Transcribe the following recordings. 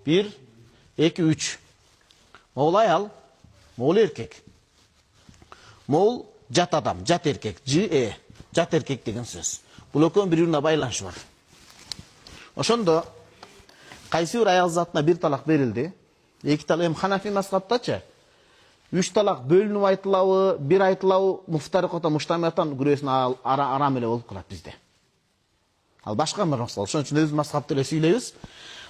1, 2, 3. Moğol ayal, moğol erkek. Moğol jat adam, jat erkek. J-E. Jat erkek деген söz. Бұл екеуінің бір-біріне байланышы бар. Ошондо кайсы бир аял затына бир талак берилди. Эки талак эми Ханафи мазхабтачы 3 талак бөлүнүп айтылабы, бир айтылабы, муфтариката муштамиятан күрөсүн арам эле болуп калат бизде. Ал башка бир маселе. Ошон үчүн өз мазхабты эле сүйлөйбүз.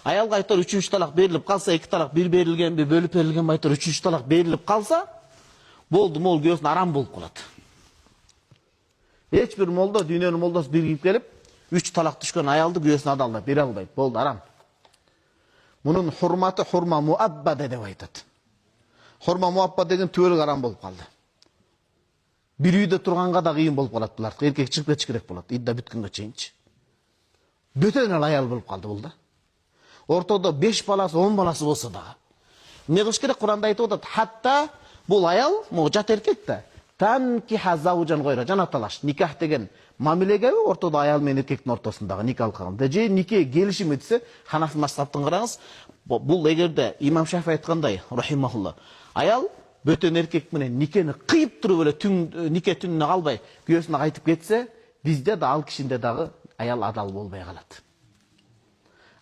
Аялга айтор 3-чү талак берилип калса, 2 талак бир берилгенби, бөлүп берилгенби айтор 3-чү талак берилип калса, болду, мол күрөсүн арам болуп калат. Эч бир молда, дүйнөнүн молдасы бир кирип келип, 3 талак түшкөн аялды күрөсүн адалдап бере албайт. Болду, арам. Мунун хурматы хурма муаббада деп айтат. Хурма муаббада деген түбөлүк арам болуп калды. Бир үйдө турганга да кыйын болуп калат булар. Эркек чыгып кетиш керек болот. Идда бүткөнгө чейинчи. Бөтөн эле аял болуп калды бул да. Ортодо 5 баласы, 10 баласы болсо дагы. Эмне кылыш керек? Куранда айтып атат, хатта бул аял, жат эркек да, танкиха заужан гойра, жана талаш. Никах деген мамилеге ортодо аял менен эркектин ортосундагы никах кылганда. Же нике келишим этсе, Ханафи мазхабын караңыз, бул эгерде Имам Шафи айткандай, рахимахулла, аял бөтөн эркек менен никени кыйып туруп эле нике түнүнө калбай, күйөөсүнө кайтып кетсе, бизде да ал кишинде дагы аял адал болбой калат.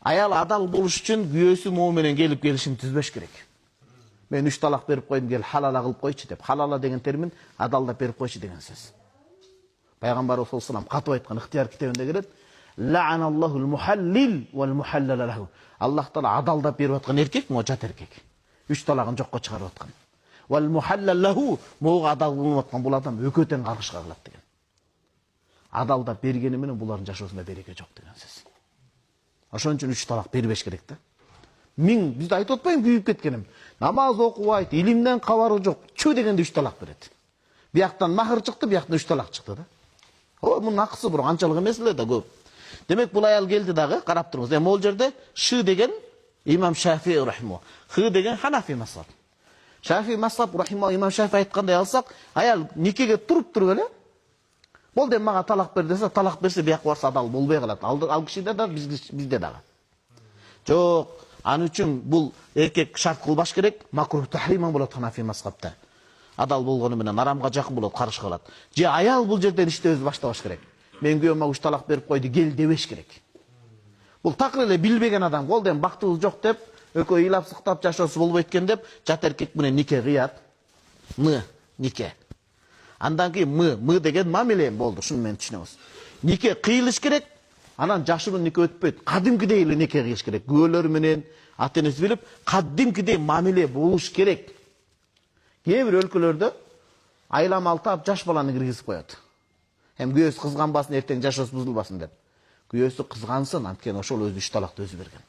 Аял адал болуш үчүн күйөөсү могу менен келип келишим түзбөш керек. Мен 3 талак берип койдум, кел халала кылып койчу деп. Халала деген термин адалдап берип койчу деген сөз. Пайгамбарыбыз саллаллаху алейхи катып айткан ыктыяр китебинде келет. Ла'аналлахул мухаллил вал мухаллала лаху. Аллах таала адалдап берип аткан эркек, мо жат эркек. 3 талагын жокко чыгарып аткан. Вал мухаллал лаху, могу адал кылып аткан бул адам экөө тең каргышка кылат деген. Адалдап бергени менен булардын жашоосунда береке жок деген сөз. Ошон үчүн 3 талак бербеш керек да. Миң, бизде айтып атпайм күйүп кеткеним. Намаз окубайт, илимден кабары жок, чү дегенде 3 талак берет. Бияктан махыр чыкты, бияктан 3 талак чыкты да. Мунун акысы бирок анчалык эмес эле да көп. Демек бул аял келди дагы, карап туруңуз. Эми могул жерде ш деген Имам Шафи рахимаху, х деген Ханафи мазхаб. Шафи мазхаб рахимаху Имам Шафи айткандай алсак, аял никеге туруп эле болду, эми мага талак бер десе, талак берсе бияк барса адал болбой калат. Ал кишиде да бизде дагы. Жок, аны үчүн бул эркек шарт кылбаш керек, макрух тахриман болот Ханафи мазхабта. Адал болгону менен арамга жакын болот, карышка калат. Же аял бул жерден ишти өзү баштабаш керек. Мен күйөөмө 3 талак берип койду, кел дебеш керек. Бул такыр эле билбеген адам, болду эми бактыбыз жок деп, экөө ыйлап сыктап жашоосу болбойт экен деп, жат эркек менен нике кыят. Нике. Андан кийин мы деген мамиле болду, шуну мен түшүнөбүз. Нике кыйылыш керек, анан жашыруу нике өтпөйт. Кадимкидей эле нике кыйыш керек. Күбөлөр менен ата-энеси билип, кадимкидей мамиле болуш керек. Кээ бир өлкөлөрдө айлам алтап жаш баланы киргизип коет. Hem kүйөөсү кызганбасын, эртең жашоосу бузулбасын деп. Күйөөсү кызгансын, анткени ошол өзү 3 талакты өзү берген.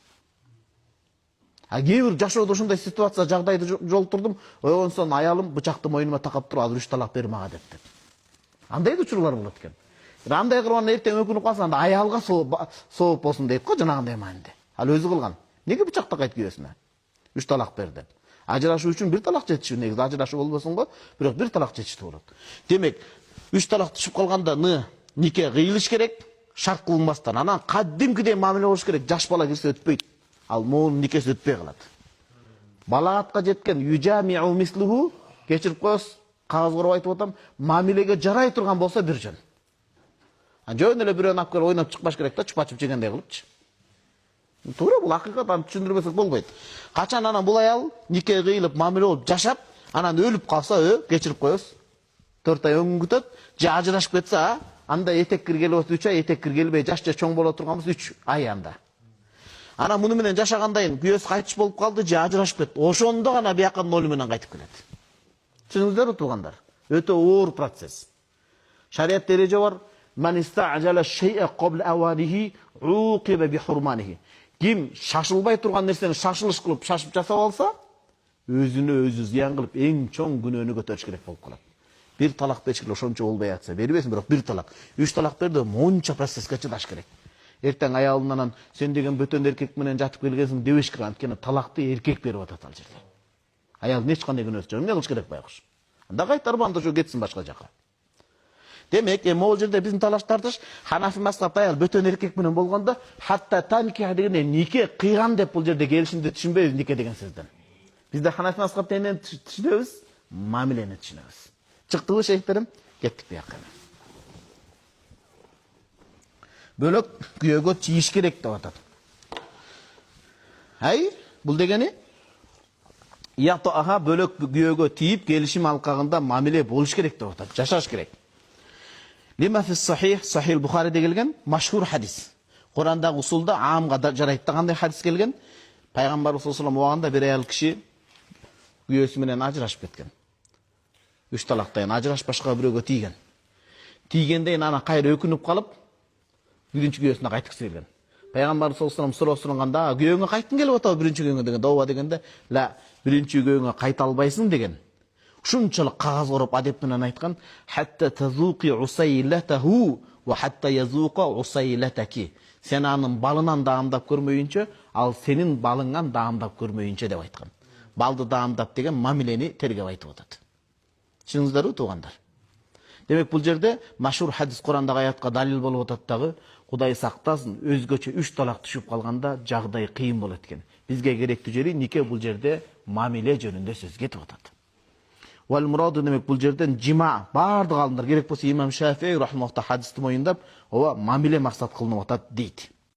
Кээ бир жашоодо ушундай ситуация, жагдайды жолтурдум, ойгонсон аялым бычакты мойнума такап туруп, азыр 3 талак бер мага деп. Андай да учурлар болот экен. Андай кылган эртең өкүнүп калса, анда аялга сооп болсун дейт го, жанагындай мааниде. Ал өзү кылган. Неге бычак такайт күйөөсүнө? 3 талак бер деп. Ажырашуу үчүн 1 талак жетишүү негизи, ажырашуу болбосун го, бирок 1 талак жетиштүү болот. Демек, 3 талак түшүп калганда нике кыйылыш керек, шарт кылынбастан. Анан кадимкидей мамиле болуш керек, жаш бала кирсе өтпөйт. Ал моунун никеси өтпөй калат. Балагатка жеткен южамиу мислуху, кечирип коёсуз, кагаз короп айтып атам, мамилеге жарай турган болсо бир жөн. Жөн эле бирөөнү алып келип ойноп чыкпаш керек да, чупа-чуп жегендей кылыпчы. Туура, бул акыйкат, аны түшүндүрбөсөк болбойт. Качан анан бул аял нике кыйылып, мамиле болуп жашап, анан өлүп калса, кечирип коёсуз. 4 ай өңүн күтөт, же ажырашып кетсе, анда этек киргели 3 ай, этек киргелбей жашча чоң боло турганбыз 3 ай анда. Ана муну менен жашагандайын күйөөсү кайтыш болуп калды, же ажырашып кетти. Ошондо гана бияка ноль менен кайтып келет. Түшүндүңүздөрбү туугандар? Өтө оор процесс. Шариятта эреже бар: "Ман иста'жала шей'a qabla awanihi uqiba bi hurmanihi." Ким шашылбай турган нерсени шашылыш кылып, шашып жасап алса, өзүнө өзү зыян кылып, эң чоң күнөөнү көтөрүш керек болуп калат. 1 талак бериш керек, ошончо болбой атса, бербесин, бирок 1 талак. 3 талак берди, монча процесске чыдаш керек. Эртең аялынан сен деген бөтөн эркек менен жатып келгенсиң дебеш керек, анткени талакты эркек берип атат ал жерде. Аялдын эч кандай күнөөсү жок. Эмне кылыш керек байкуш? Анда кайтарып анда жо кетсин башка жака. Демек, могул жерде биздин талаш тартыш Ханафи мазхабы аял бөтөн эркек менен болгондо, хатта танких дегенде нике кыйган деп бул жерде келишимди түшүнбөйбүз нике деген сөздөн. Бизде Ханафи мазхабы эмнени түшүнөбүз? Мамилени түшүнөбүз. Чыктыбы шейхтерим? Кеттик буяка. Бөлөк күйөөгө тийиш керек деп атат. Бул дегени ятоаха бөлөк күйөөгө тийип келишим алкагында мамиле болуш керек деп атат. Жашаш керек. Лима фи сахих, Сахих Бухариде келген машхур хадис. Курандагы усулда аамга жарайт дегандай хадис келген. Пайгамбар саллаллаху алейхи убагында бир аял киши күйөөсү менен ажырашып кеткен. 3 талактан ажырашпашка бирөөгө тийген. Тийгенден ана кайра өкүнүп калып, биринчи күйөөсүнө кайтыкысы келген. Пайгамбар саллаллаху алейхи суроо суранганда, күйөөңө кайткың келип атабы биринчи күйөөңө деген дооба дегенде, "Ла, биринчи күйөөңө кайта албайсың" деген. Ушунчалык кагаз короп адеп менен айткан, "Хатта тазуqi усайлатаху ва хатта язуqa усайлатаки." Сен анын балынан даамдап көрмөйүнчө, ал сенин балыңан даамдап көрмөйүнчө деп айткан. Балды даамдап деген мамилени тергеп айтып атат. Чыныңыздарбы туугандар? Демек бул жерде машхур хадис Курандагы аятка далил болуп атат дагы, Кудай сактасын, өзгөчө 3 талак түшүп калганда жагдай кыйын болот экен. Бизге керектүү жери нике бул жерде мамиле жөнүндө сөз кетип атат. Вал мураду демек бул жерден жима бардык алымдар керек болсо имам Шафии рахматуллах хадисти моюндап, ооба мамиле максат кылынып атат дейт.